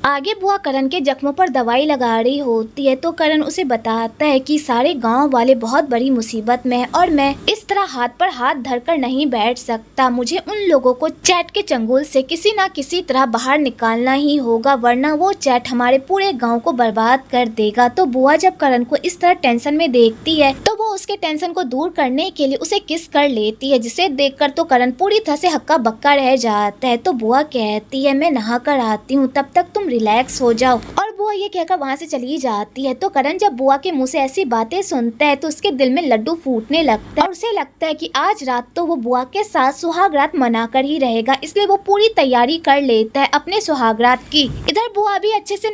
आगे बुआ करण के जख्मों पर दवाई लगा रही होती है तो करण उसे बताता है कि सारे गांव वाले बहुत बड़ी मुसीबत में है और मैं इस तरह हाथ पर हाथ धरकर नहीं बैठ सकता। मुझे उन लोगों को चैट के चंगुल से किसी न किसी तरह बाहर निकालना ही होगा, वरना वो चैट हमारे पूरे गांव को बर्बाद कर देगा। तो बुआ जब करण को इस तरह टेंशन में देखती है तो वो उसके टेंशन को दूर करने के लिए उसे किस कर लेती है, जिसे देखकर तो करण पूरी तरह से हक्का बक्का रह जाता है। तो बुआ कहती है मैं नहा कर आती हूँ, तब तक तुम रिलैक्स हो जाओ, और बुआ ये कहकर वहाँ से चली जाती है। तो करण जब बुआ के मुंह से ऐसी बातें सुनता है तो उसके दिल में लड्डू फूटने लगता है और उसे लगता है कि आज रात तो वो बुआ के साथ सुहाग रात मनाकर ही रहेगा, इसलिए वो पूरी तैयारी कर लेता है अपने सुहाग रात की। इधर बुआ भी अच्छे से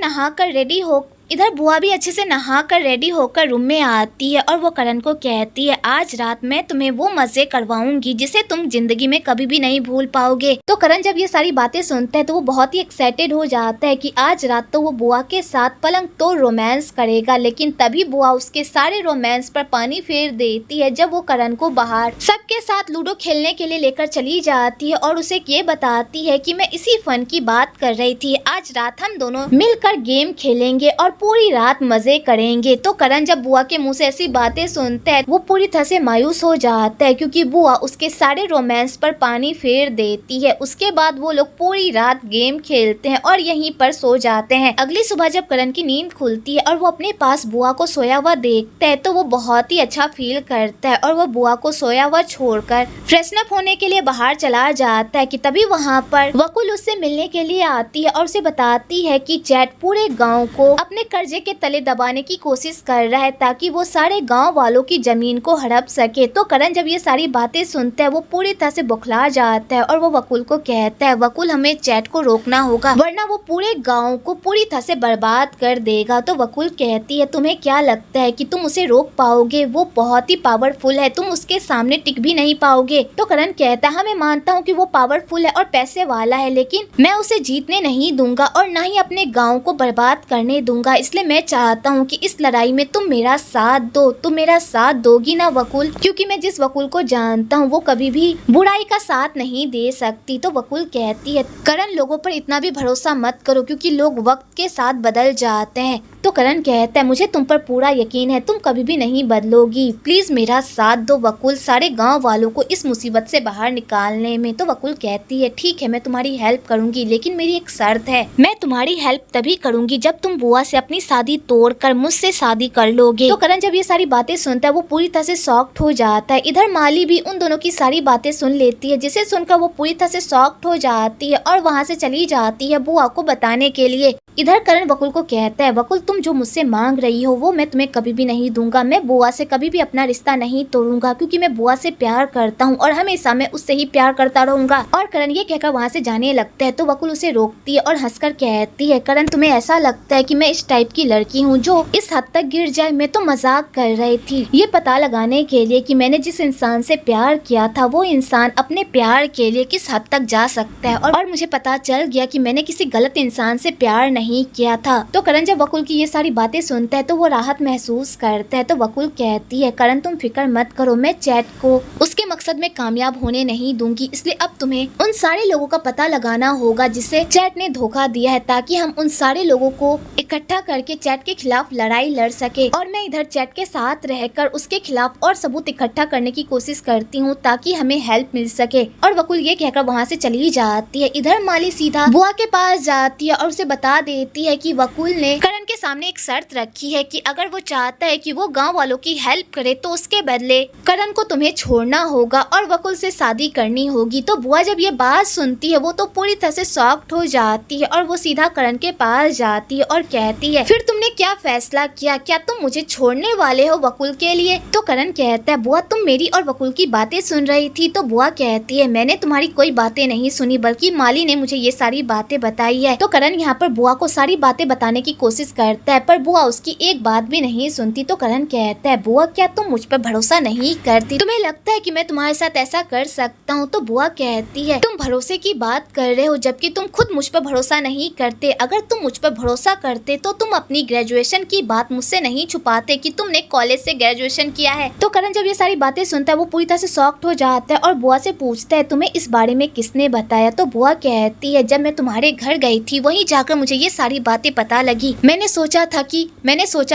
नहा कर रेडी होकर रूम में आती है और वो करण को कहती है आज रात मैं तुम्हें वो मजे करवाऊंगी जिसे तुम जिंदगी में कभी भी नहीं भूल पाओगे। तो करण जब ये सारी बातें सुनता है तो वो बहुत ही एक्साइटेड हो जाता है कि आज रात तो वो बुआ के साथ पलंग तोड़ रोमांस करेगा। लेकिन तभी बुआ उसके सारे रोमांस पर पानी फेर देती है जब वो करण को बाहर सबके साथ लूडो खेलने के लिए लेकर चली जाती है और उसे ये बताती है कि मैं इसी फन की बात कर रही थी, आज रात हम दोनों मिलकर गेम खेलेंगे और पूरी रात मजे करेंगे। तो करण जब बुआ के मुंह से ऐसी बातें सुनता है वो पूरी तरह से मायूस हो जाता है क्योंकि बुआ उसके सारे रोमांस पर पानी फेर देती है। उसके बाद वो लोग पूरी रात गेम खेलते हैं और यहीं पर सो जाते हैं। अगली सुबह जब करण की नींद खुलती है और वो अपने पास बुआ को सोया हुआ देखता है तो वो बहुत ही अच्छा फील करता है और वो बुआ को सोया हुआ छोड़कर फ्रेशन अप होने के लिए बाहर चला जाता है कि तभी वहाँ पर वकुल उससे मिलने के लिए आती है और उसे बताती है कि चैट पूरे गाँव को अपने कर्जे के तले दबाने की कोशिश कर रहा है ताकि वो सारे गांव वालों की जमीन को हड़प सके। तो करण जब ये सारी बातें सुनता है वो पूरी तरह से बौखला जाता है और वो वकुल को कहता है वकुल हमें चैट को रोकना होगा वरना वो पूरे गांव को पूरी तरह से बर्बाद कर देगा। तो वकुल कहती है तुम्हें क्या लगता है कि तुम उसे रोक पाओगे, वो बहुत ही पावरफुल है, तुम उसके सामने टिक भी नहीं पाओगे। तो करण कहता है मैं मानता हूँ कि वो पावरफुल है और पैसे वाला है, लेकिन मैं उसे जीतने नहीं दूंगा और न ही अपने गाँव को बर्बाद करने दूंगा, इसलिए मैं चाहता हूँ कि इस लड़ाई में तुम मेरा साथ दो। तुम मेरा साथ दोगी ना वकुल, क्योंकि मैं जिस वकुल को जानता हूँ वो कभी भी बुराई का साथ नहीं दे सकती। तो वकुल कहती है करण लोगों पर इतना भी भरोसा मत करो क्योंकि लोग वक्त के साथ बदल जाते हैं। तो करण कहता है मुझे तुम पर पूरा यकीन है, तुम कभी भी नहीं बदलोगी, प्लीज मेरा साथ दो वकुल सारे गांव वालों को इस मुसीबत से बाहर निकालने में। तो वकुल कहती है ठीक है मैं तुम्हारी हेल्प करूंगी, लेकिन मेरी एक शर्त है, मैं तुम्हारी हेल्प तभी करूंगी जब तुम बुआ से अपनी शादी तोड़कर मुझसे शादी कर लोगे। तो करण जब ये सारी बातें सुनता है वो पूरी तरह से शॉक्ड हो जाता है। इधर माली भी उन दोनों की सारी बातें सुन लेती है जिसे सुनकर वो पूरी तरह से शॉक्ड हो जाती है और वहाँ से चली जाती है बुआ को बताने के लिए। इधर करण वकुल को कहता है वकुल तुम जो मुझसे मांग रही हो वो मैं तुम्हें कभी भी नहीं दूंगा, मैं बुआ से कभी भी अपना रिश्ता नहीं तोड़ूंगा क्योंकि मैं बुआ से प्यार करता हूँ और हमेशा मैं उससे ही प्यार करता रहूंगा। और करण ये कहकर वहाँ से जाने लगता है तो वकुल उसे रोकती है और हंसकर कहती है करण तुम्हें ऐसा लगता है कि मैं इस टाइप की लड़की हूँ जो इस हद तक गिर जाए, मैं तो मजाक कर रही थी ये पता लगाने के लिए कि मैंने जिस इंसान से प्यार किया था वो इंसान अपने प्यार के लिए किस हद तक जा सकता है और मुझे पता चल गया कि मैंने किसी गलत इंसान से प्यार नहीं किया था। तो करण जब वकुल की ये सारी बातें सुनता है तो वो राहत महसूस करता है। तो वकुल कहती है करण तुम फिक्र मत करो, मैं चैट को उसके मकसद में कामयाब होने नहीं दूंगी, इसलिए अब तुम्हें उन सारे लोगों का पता लगाना होगा जिसे चैट ने धोखा दिया है ताकि हम उन सारे लोगों को इकट्ठा करके चैट के खिलाफ लड़ाई लड़ सके। और मैं इधर चैट के साथ रहकर उसके खिलाफ और सबूत इकट्ठा करने की कोशिश करती हूँ ताकि हमें हेल्प मिल सके। और वकुल ये कहकर वहाँ से चली जाती है। इधर माली सीधा बुआ के पास जाती है और उसे बता देती है कि वकुल ने करण के सामने एक शर्त रखी है कि अगर वो चाहता है कि वो गांव वालों की हेल्प करे तो उसके बदले करण को तुम्हें छोड़ना होगा और वकुल से शादी करनी होगी। तो बुआ जब ये बात सुनती है वो तो पूरी तरह से शॉक्ड हो जाती है और वो सीधा करण के पास जाती है और कहती है फिर तुमने क्या फैसला किया, क्या तुम मुझे छोड़ने वाले हो वकुल के लिए? तो करण कहता है बुआ तुम मेरी और वकुल की बातें सुन रही थी? तो बुआ कहती है मैंने तुम्हारी कोई बातें नहीं सुनी बल्कि माली ने मुझे ये सारी बातें बताई है। तो करण यहाँ पर बुआ को सारी बातें बताने की कोशिश करता है पर बुआ उसकी एक बात भी नहीं सुनती। तो करण कहता है बुआ क्या तुम मुझ पर भरोसा नहीं करती, तुम्हें लगता है कि मैं तुम्हारे साथ ऐसा कर सकता हूँ? तो बुआ कहती है तुम भरोसे की बात कर रहे हो जबकि तुम खुद मुझ पर भरोसा नहीं करते। अगर तुम मुझ पर भरोसा करते तो तुम अपनी ग्रेजुएशन की बात मुझसे नहीं छुपाते कि तुमने कॉलेज से ग्रेजुएशन किया है। तो करण जब ये सारी बातें सुनता है वो पूरी तरह से शॉक्ड हो जाता है और बुआ से पूछता है तुम्हें इस बारे में किसने बताया? तो बुआ कहती है जब मैं तुम्हारे घर गई थी वहीं जाकर मुझे ये सारी बातें पता लगी। मैंने सोचा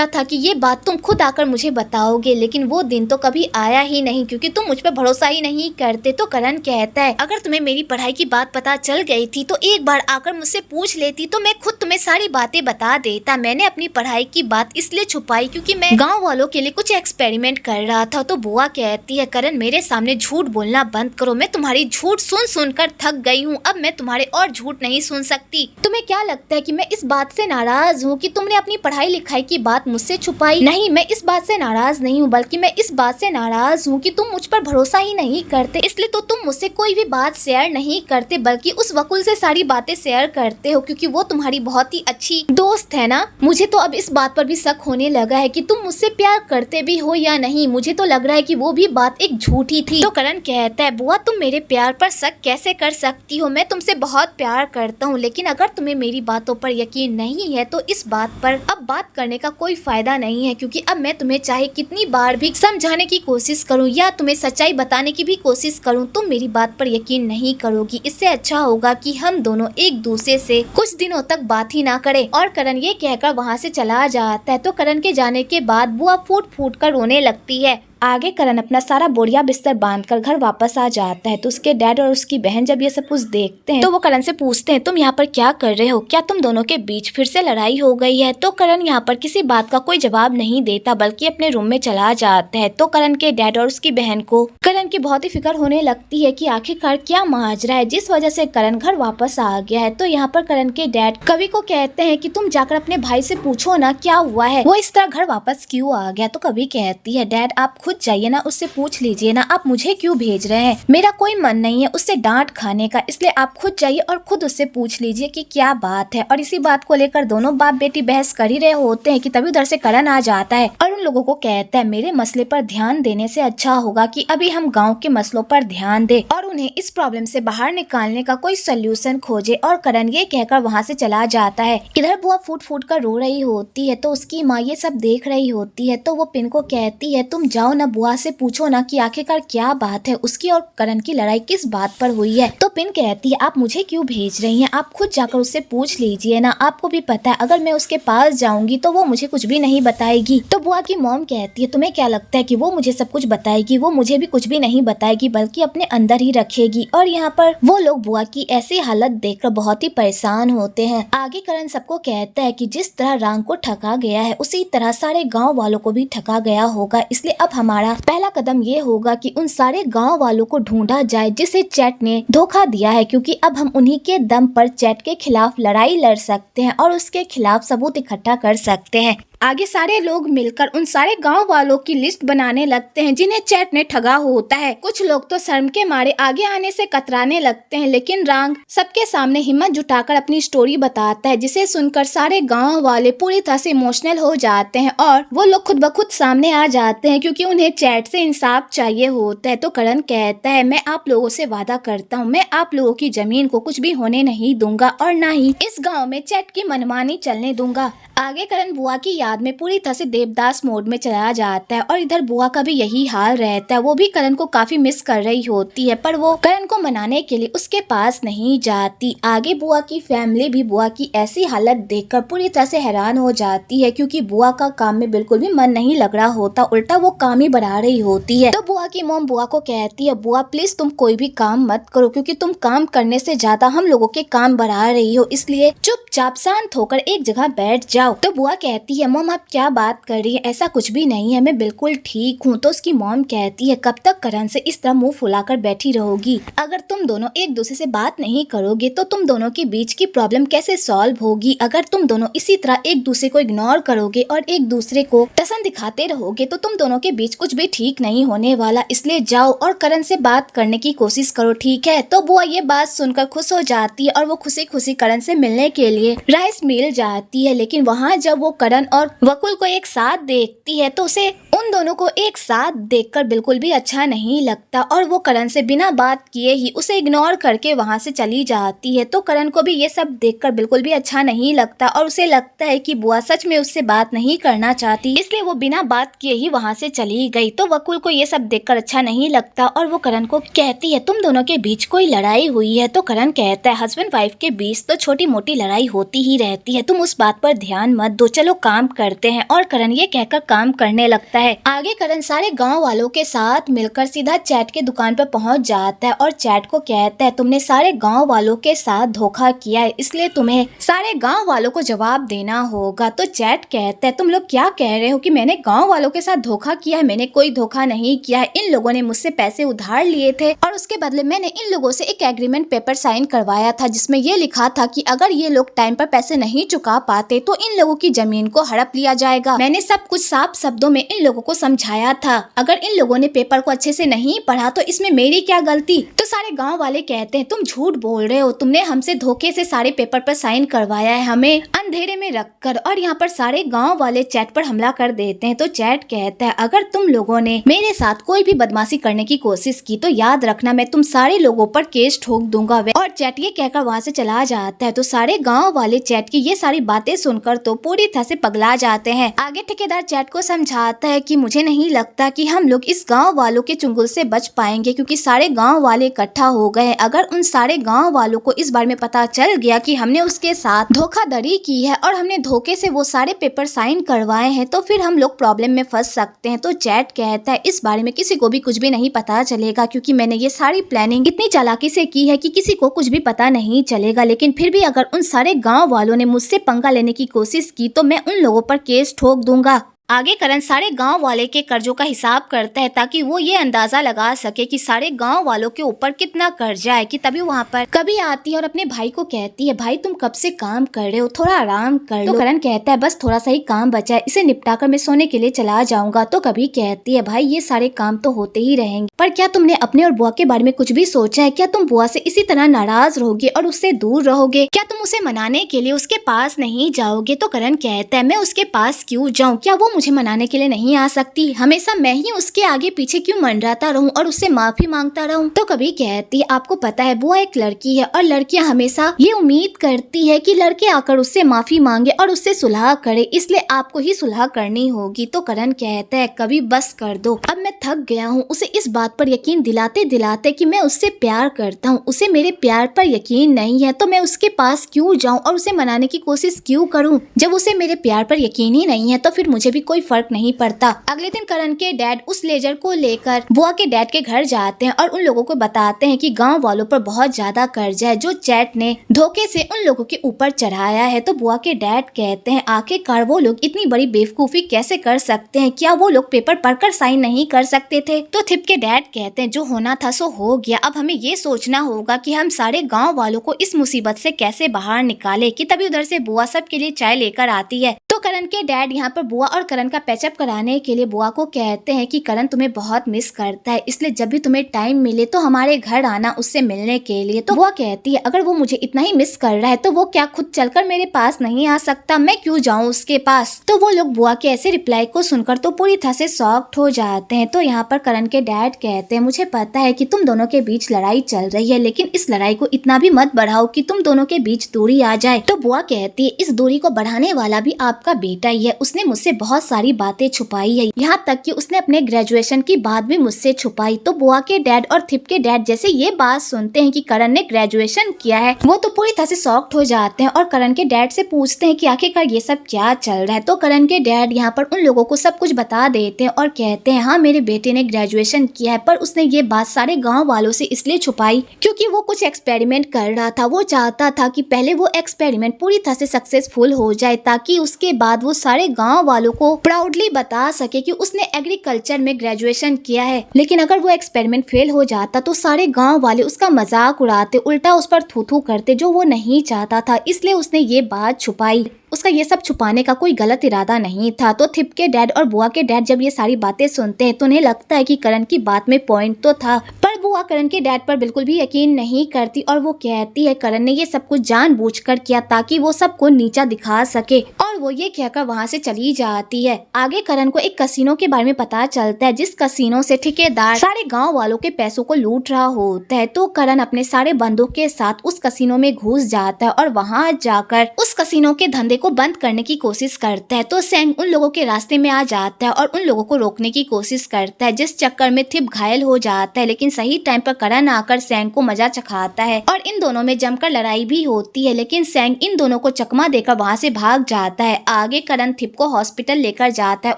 था कि ये बात तुम खुद आकर मुझे बताओगे, लेकिन वो दिन तो कभी आया ही नहीं क्योंकि तुम मुझ पर भरोसा ही नहीं करते। तो करण कहता है अगर तुम्हें मेरी पढ़ाई की बात पता चल गई थी तो एक बार आकर मुझसे पूछ लेती तो मैं खुद तुम्हें सारी बातें बता देता। मैंने अपनी पढ़ाई की बात इसलिए छुपाई क्योंकि मैं गाँव वालों के लिए कुछ एक्सपेरिमेंट कर रहा था। तो बुआ कहती है करण मेरे सामने झूठ बोलना बंद करो, मैं तुम्हारी झूठ सुन सुनकर थक गई हूँ, अब मैं तुम्हारे और झूठ नहीं सुन सकती। तुम्हें क्या लगता है कि मैं इस बात से नाराज हूँ कि तुमने अपनी पढ़ाई लिखाई की बात मुझसे छुपाई? नहीं, मैं इस बात से नाराज नहीं हूँ, बल्कि मैं इस बात से नाराज हूँ कि तुम मुझ पर भरोसा ही नहीं करते, इसलिए तो तुम मुझसे कोई भी बात शेयर नहीं करते बल्कि उस वकुल से सारी बातें शेयर करते हो क्योंकि वो तुम्हारी बहुत ही अच्छी दोस्त है ना। मुझे तो अब इस बात पर भी शक होने लगा है कि तुम मुझसे प्यार करते भी हो या नहीं, मुझे तो लग रहा है कि वो भी बात एक झूठी थी। तो करण कहता है बुआ तुम मेरे प्यार पर शक कैसे कर सकती हो? मैं तुमसे बहुत प्यार करता हूँ, लेकिन अगर तुम्हें मेरी बातों पर यकीन नहीं है तो इस बात पर अब बात करने का कोई फायदा नहीं है क्योंकि अब मैं तुम्हें चाहे कितनी बार भी समझाने की कोशिश करूं या तुम्हें सच्चाई बताने की भी कोशिश करूं तुम मेरी बात पर यकीन नहीं करोगी। इससे अच्छा होगा कि हम दोनों एक दूसरे से कुछ दिनों तक बात ही ना करें। और करण ये कहकर वहाँ से चला जाता है। तो करण के जाने के बाद बुआ फूट फूट कर रोने लगती है। आगे करण अपना सारा बोरिया बिस्तर बांधकर घर वापस आ जाता है। तो उसके डैड और उसकी बहन जब ये सब कुछ देखते हैं तो वो करण से पूछते हैं तुम यहाँ पर क्या कर रहे हो? क्या तुम दोनों के बीच फिर से लड़ाई हो गई है? तो करण यहाँ पर किसी बात का कोई जवाब नहीं देता बल्कि अपने रूम में चला जाता है। तो करण के डैड और उसकी बहन को करण की बहुत ही फिक्र होने लगती है कि आखिरकार क्या माजरा है जिस वजह से करण घर वापस आ गया है। तो यहाँ पर करण के डैड कवि को कहते हैं कि तुम जाकर अपने भाई से पूछो ना क्या हुआ है, वो इस तरह घर वापस क्यों आ गया। तो कवि कहती है डैड आप खुद जाइए ना, उससे पूछ लीजिए ना, आप मुझे क्यों भेज रहे हैं? मेरा कोई मन नहीं है उससे डांट खाने का, इसलिए आप खुद जाइए और खुद उससे पूछ लीजिए कि क्या बात है। और इसी बात को लेकर दोनों बाप बेटी बहस कर ही रहे होते हैं कि तभी उधर से करण आ जाता है और उन लोगों को कहता है मेरे मसले पर ध्यान देने से अच्छा होगा कि अभी हम गाँव के मसलों पर ध्यान दे और उन्हें इस प्रॉब्लम से बाहर निकालने का कोई सोल्यूशन खोजे। और करण ये कहकर वहाँ से चला जाता है। इधर बुआ फूट फूट कर रो रही होती है तो उसकी माँ ये सब देख रही होती है। तो वो पिन को कहती है तुम जाओ ना बुआ से पूछो ना कि आखिरकार क्या बात है, उसकी और करण की लड़ाई किस बात पर हुई है। तो पिन कहती है आप मुझे क्यों भेज रही हैं, आप खुद जाकर उससे पूछ लीजिए ना, आपको भी पता है अगर मैं उसके पास जाऊंगी तो वो मुझे कुछ भी नहीं बताएगी। तो बुआ की मॉम कहती है तुम्हें क्या लगता है कि वो मुझे सब कुछ बताएगी? वो मुझे भी कुछ भी नहीं बताएगी बल्कि अपने अंदर ही रखेगी। और यहाँ पर वो लोग बुआ की ऐसी हालत देखकर बहुत ही परेशान होते हैं। आगे करण सबको कहता है कि जिस तरह रांग को ठगा गया है उसी तरह सारे गाँव वालों को भी ठगा गया होगा, इसलिए अब हमारा पहला कदम ये होगा कि उन सारे गांव वालों को ढूंढा जाए जिसे चैट ने धोखा दिया है, क्योंकि अब हम उन्हीं के दम पर चैट के खिलाफ लड़ाई लड़ सकते हैं और उसके खिलाफ सबूत इकट्ठा कर सकते हैं। आगे सारे लोग मिलकर उन सारे गांव वालों की लिस्ट बनाने लगते हैं जिन्हें चैट ने ठगा होता है। कुछ लोग तो शर्म के मारे आगे आने से कतराने लगते हैं, लेकिन रांग सबके सामने हिम्मत जुटाकर अपनी स्टोरी बताता है जिसे सुनकर सारे गांव वाले पूरी तरह से इमोशनल हो जाते हैं और वो लोग खुद ब खुद सामने आ जाते हैं क्योंकि उन्हें चैट से इंसाफ चाहिए होता है। तो करण कहता है मैं आप लोगों से वादा करता हूँ मैं आप लोगों की जमीन को कुछ भी होने नहीं दूंगा और न ही इस गाँव में चैट की मनमानी चलने दूंगा। आगे करण बुआ की याद में पूरी तरह से देवदास मोड में चला जाता है और इधर बुआ का भी यही हाल रहता है। वो भी करण को काफी मिस कर रही होती है पर वो करण को मनाने के लिए उसके पास नहीं जाती। आगे बुआ की फैमिली भी बुआ की ऐसी हालत देखकर पूरी तरह से हैरान हो जाती है क्योंकि बुआ का काम में बिल्कुल भी मन नहीं लग रहा होता, उल्टा वो काम ही बढ़ा रही होती है। तो बुआ की मॉम बुआ को कहती है बुआ प्लीज तुम कोई भी काम मत करो क्योंकि तुम काम करने से ज्यादा हम लोगों के काम बढ़ा रही हो, इसलिए चुपचाप शांत होकर एक जगह बैठ जाओ। तो बुआ कहती है मॉम आप क्या बात कर रही है, ऐसा कुछ भी नहीं है, मैं बिल्कुल ठीक हूँ। तो उसकी मॉम कहती है कब तक करण से इस तरह मुंह फुलाकर बैठी रहोगी? अगर तुम दोनों एक दूसरे से बात नहीं करोगे तो तुम दोनों के बीच की प्रॉब्लम कैसे सॉल्व होगी? अगर तुम दोनों इसी तरह एक दूसरे को इग्नोर करोगे और एक दूसरे को टसन दिखाते रहोगे तो तुम दोनों के बीच कुछ भी ठीक नहीं होने वाला, इसलिए जाओ और करण से बात करने की कोशिश करो, ठीक है? तो बुआ ये बात सुनकर खुश हो जाती है और वो खुशी खुशी करण से मिलने के लिए राइस मिल जाती है, लेकिन वहाँ वहाँ जब वो करण और वकुल को एक साथ देखती है तो उसे उन दोनों को एक साथ देखकर बिल्कुल भी अच्छा नहीं लगता और वो करण से बिना बात किए ही उसे इग्नोर करके वहाँ से चली जाती है। तो करण को भी ये सब देखकर बिल्कुल भी अच्छा नहीं लगता और उसे लगता है कि बुआ सच में उससे बात नहीं करना चाहती, इसलिए वो बिना बात किए ही वहाँ से चली गई। तो वकुल को ये सब देखकर अच्छा नहीं लगता और वो करण को कहती है तुम दोनों के बीच कोई लड़ाई हुई है। तो करण कहता है हस्बैंड वाइफ के बीच तो छोटी मोटी लड़ाई होती ही रहती है, तुम उस बात पर ध्यान मत दो, चलो काम करते हैं। और करण ये कहकर काम करने लगता है। आगे करण सारे गांव वालों के साथ मिलकर सीधा चैट के दुकान पर पहुंच जाता है और चैट को कहता है तुमने सारे गांव वालों के साथ धोखा किया है, इसलिए तुम्हें सारे गांव वालों को जवाब देना होगा। तो चैट कहता है तुम लोग क्या कह रहे हो कि मैंने गांव वालों के साथ धोखा किया है? मैंने कोई धोखा नहीं किया है, इन लोगों ने मुझसे पैसे उधार लिए थे और उसके बदले मैंने इन लोगों से एक एग्रीमेंट पेपर साइन करवाया था जिसमें ये लिखा था कि अगर ये लोग टाइम पर पैसे नहीं चुका पाते तो इन लोगों की जमीन को हड़प लिया जाएगा। मैंने सब कुछ साफ शब्दों में इन लोगों को समझाया था, अगर इन लोगों ने पेपर को अच्छे से नहीं पढ़ा तो इसमें मेरी क्या गलती? तो सारे गांव वाले कहते हैं तुम झूठ बोल रहे हो, तुमने हमसे धोखे से सारे पेपर पर साइन करवाया है, हमें अंधेरे में रखकर। और यहाँ पर सारे गांव वाले चैट पर हमला कर देते हैं। तो चैट कहता है अगर तुम लोगों ने मेरे साथ कोई भी बदमाशी करने की कोशिश की तो याद रखना मैं तुम सारे लोगों पर केस ठोक दूंगा। और चैट ये कहकर वहाँ से चला जाता है। तो सारे गांव वाले चैट की ये सारी बातें सुनकर तो पूरी तरह से पगला जाते हैं। आगे ठेकेदार चैट को समझाता है कि मुझे नहीं लगता कि हम लोग इस गांव वालों के चुंगल से बच पाएंगे क्योंकि सारे गांव वाले इकट्ठा हो गए हैं। अगर उन सारे गांव वालों को इस बारे में पता चल गया कि हमने उसके साथ धोखाधड़ी की है और हमने धोखे से वो सारे पेपर साइन करवाए हैं तो फिर हम लोग प्रॉब्लम में फंस सकते हैं। तो चैट कहता है इस बारे में किसी को भी कुछ भी नहीं पता चलेगा क्योंकि मैंने ये सारी प्लानिंग इतनी चालाकी से की है कि किसी को कुछ भी पता नहीं चलेगा, लेकिन फिर भी अगर उन सारे गांव वालों ने मुझसे पंगा लेने की कोशिश की तो मैं उन लोगों पर केस ठोक दूंगा। आगे करण सारे गांव वाले के कर्जों का हिसाब करता है ताकि वो ये अंदाजा लगा सके कि सारे गांव वालों के ऊपर कितना कर्जा है। कि तभी वहाँ पर कभी आती है और अपने भाई को कहती है भाई तुम कब से काम कर रहे हो, थोड़ा आराम कर लो। तो करण कहता है बस थोड़ा सा ही काम बचा है, इसे निपटाकर मैं सोने के लिए चला जाऊंगा। तो कभी कहती है भाई ये सारे काम तो होते ही रहेंगे, पर क्या तुमने अपने और बुआ के बारे में कुछ भी सोचा है? क्या तुम बुआ से इसी तरह नाराज रहोगे और उससे दूर रहोगे? क्या तुम उसे मनाने के लिए उसके पास नहीं जाओगे? तो करण कहता है मैं उसके पास क्यों जाऊँ, क्या वो मुझे मनाने के लिए नहीं आ सकती? हमेशा मैं ही उसके आगे पीछे क्यों मंडराता रहूं और उससे माफी मांगता रहूं? तो कभी कहती है आपको पता है बुआ एक लड़की है और लड़कियां हमेशा ये उम्मीद करती है कि लड़के आकर उससे माफी मांगे और उससे सुलह करे, इसलिए आपको ही सुलह करनी होगी। तो करण कहता है कभी बस कर दो, अब मैं थक गया हूँ उसे इस बात पर यकीन दिलाते दिलाते कि मैं उससे प्यार करता हूँ। उसे मेरे प्यार पर यकीन नहीं है तो मैं उसके पास क्यों जाऊँ और उसे मनाने की कोशिश क्यों करूँ? जब उसे मेरे प्यार पर यकीन ही नहीं है तो फिर मुझे भी कोई फर्क नहीं पड़ता। अगले दिन करण के डैड उस लेजर को लेकर बुआ के डैड के घर जाते हैं और उन लोगों को बताते हैं कि गांव वालों पर बहुत ज्यादा कर्जा है जो चैट ने धोखे से उन लोगों के ऊपर चढ़ाया है। तो बुआ के डैड कहते हैं आखिरकार वो लोग इतनी बड़ी बेवकूफी कैसे कर सकते हैं, क्या वो लोग पेपर पढ़कर साइन नहीं कर सकते थे? तो थिप के डैड कहते हैं जो होना था सो हो गया, अब हमें ये सोचना होगा कि हम सारे गाँव वालों को इस मुसीबत से कैसे बाहर निकाले। कि तभी उधर से बुआ सबके लिए चाय लेकर आती है। तो करण के डैड यहाँ पर बुआ और करण का पैचअप कराने के लिए बुआ को कहते हैं कि करण तुम्हें बहुत मिस करता है, इसलिए जब भी तुम्हें टाइम मिले तो हमारे घर आना उससे मिलने के लिए। तो बुआ कहती है अगर वो मुझे इतना ही मिस कर रहा है तो वो क्या खुद चलकर मेरे पास नहीं आ सकता, मैं क्यों जाऊँ उसके पास? तो वो लोग बुआ के ऐसे रिप्लाई को सुनकर तो पूरी तरह से शॉक्ड हो जाते हैं। तो यहाँ पर करण के डैड कहते हैं मुझे पता है कि तुम दोनों के बीच लड़ाई चल रही है, लेकिन इस लड़ाई को इतना भी मत बढ़ाओ कि तुम दोनों के बीच दूरी आ जाए। तो बुआ कहती है इस दूरी को बढ़ाने वाला भी आपका बेटा ही है, उसने मुझसे बहुत सारी बातें छुपाई है, यहाँ तक कि उसने अपने ग्रेजुएशन की बात भी मुझसे छुपाई। तो बुआ के डैड और थिप के डैड जैसे ये बात सुनते हैं कि करण ने ग्रेजुएशन किया है वो तो पूरी तरह से शॉक्ड हो जाते हैं और करण के डैड से पूछते हैं कि आखिरकार ये सब क्या चल रहा है। तो करण के डैड यहाँ पर उन लोगों को सब कुछ बता देते हैं और कहते हैं हाँ मेरे बेटे ने ग्रेजुएशन किया है, पर उसने ये बात सारे गाँव वालों से इसलिए छुपाई क्योंकि वो कुछ एक्सपेरिमेंट कर रहा था। वो चाहता था कि पहले वो एक्सपेरिमेंट पूरी तरह से सक्सेसफुल हो जाए ताकि उसके बाद वो सारे गाँव वालों को प्राउडली बता सके कि उसने एग्रीकल्चर में ग्रेजुएशन किया है। लेकिन अगर वो एक्सपेरिमेंट फेल हो जाता तो सारे गांव वाले उसका मजाक उड़ाते, उल्टा उस पर थू थू करते, जो वो नहीं चाहता था, इसलिए उसने ये बात छुपाई। उसका ये सब छुपाने का कोई गलत इरादा नहीं था। तो थिप के डैड और बुआ के डैड जब ये सारी बातें सुनते हैं तो उन्हें लगता है कि करण की बात में पॉइंट तो था, पर बुआ करण के डैड पर बिल्कुल भी यकीन नहीं करती और वो कहती है करण ने ये सब कुछ जानबूझकर किया ताकि वो सबको नीचा दिखा सके और वो ये कहकर वहाँ से चली जाती है। आगे करण को एक कसिनो के बारे में पता चलता है, जिस कसिनो से ठेकेदार सारे गांव वालों के पैसों को लूट रहा होता है। तो करण अपने सारे बंदों के साथ उस कसिनो में घुस जाता है और वहाँ जाकर उस कसिनो के धंधे को बंद करने की कोशिश करता है। तो सैंग उन लोगों के रास्ते में आ जाता है और उन लोगों को रोकने की कोशिश करता है, जिस चक्कर में थिप घायल हो जाता है। लेकिन सही टाइम पर करण आकर सैंग को मजा चखाता है और इन दोनों में जमकर लड़ाई भी होती है, लेकिन सैंग इन दोनों को चकमा देकर वहाँ से भाग जाता है। आगे करण थिप को हॉस्पिटल लेकर जाता है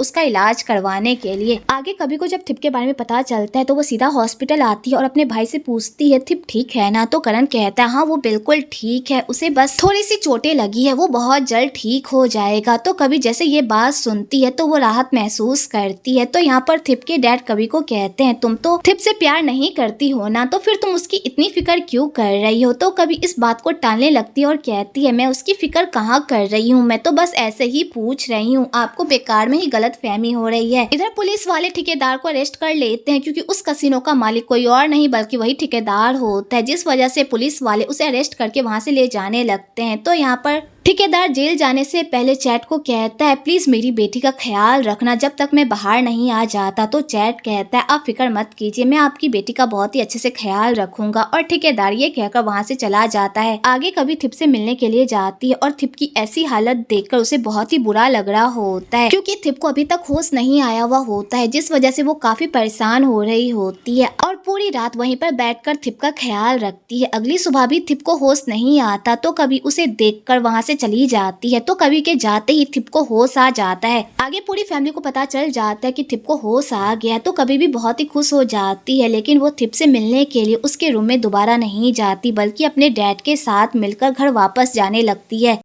उसका इलाज करवाने के लिए। आगे कभी को जब थिप के बारे में पता चलता है तो वो सीधा हॉस्पिटल आती है और अपने भाई से पूछती है, थिप ठीक है ना? तो करण कहता है हाँ वो बिल्कुल ठीक है, उसे बस थोड़ी सी चोटें लगी है, वो बहुत जल्द ठीक हो जाएगा। तो कभी जैसे ये बात सुनती है तो वो राहत महसूस करती है। तो यहाँ पर थिप के डैड कभी को कहते हैं, तुम तो थिप से प्यार नहीं करती हो ना, तो फिर तुम उसकी इतनी फिक्र क्यों कर रही हो? तो कभी इस बात को टालने लगती है और कहती है, मैं उसकी फिक्र कहाँ कर रही हूँ, मैं तो बस ऐसे ही पूछ रही हूँ, आपको बेकार में ही गलतफहमी हो रही है। इधर पुलिस वाले ठेकेदार को अरेस्ट कर लेते हैं, क्योंकि उस कसिनो का मालिक कोई और नहीं बल्कि वही ठेकेदार होता है, जिस वजह से पुलिस वाले उसे अरेस्ट करके वहाँ से ले जाने लगते हैं। तो यहाँ पर ठेकेदार जेल जाने से पहले चैट को कहता है, प्लीज मेरी बेटी का ख्याल रखना जब तक मैं बाहर नहीं आ जाता। तो चैट कहता है, आप फिक्र मत कीजिए, मैं आपकी बेटी का बहुत ही अच्छे से ख्याल रखूंगा। और ठेकेदार ये कहकर वहाँ से चला जाता है। आगे कभी थिप से मिलने के लिए जाती है और थिप की ऐसी हालत देखकर उसे बहुत ही बुरा लग रहा होता है, क्योंकि थिप को अभी तक होश नहीं आया हुआ होता है, जिस वजह से वो काफी परेशान हो रही होती है और पूरी रात वहीं पर बैठकर थिप का ख्याल रखती है। अगली सुबह भी थिप को होश नहीं आता, तो कभी उसे देखकर वहाँ से चली जाती है। तो कभी के जाते ही थिप को होश आ जाता है। आगे पूरी फैमिली को पता चल जाता है कि थिप को होश आ गया, तो कभी भी बहुत ही खुश हो जाती है। लेकिन वो थिप से मिलने के लिए उसके रूम में दोबारा नहीं जाती, बल्कि अपने डैड के साथ मिलकर घर वापस जाने लगती है।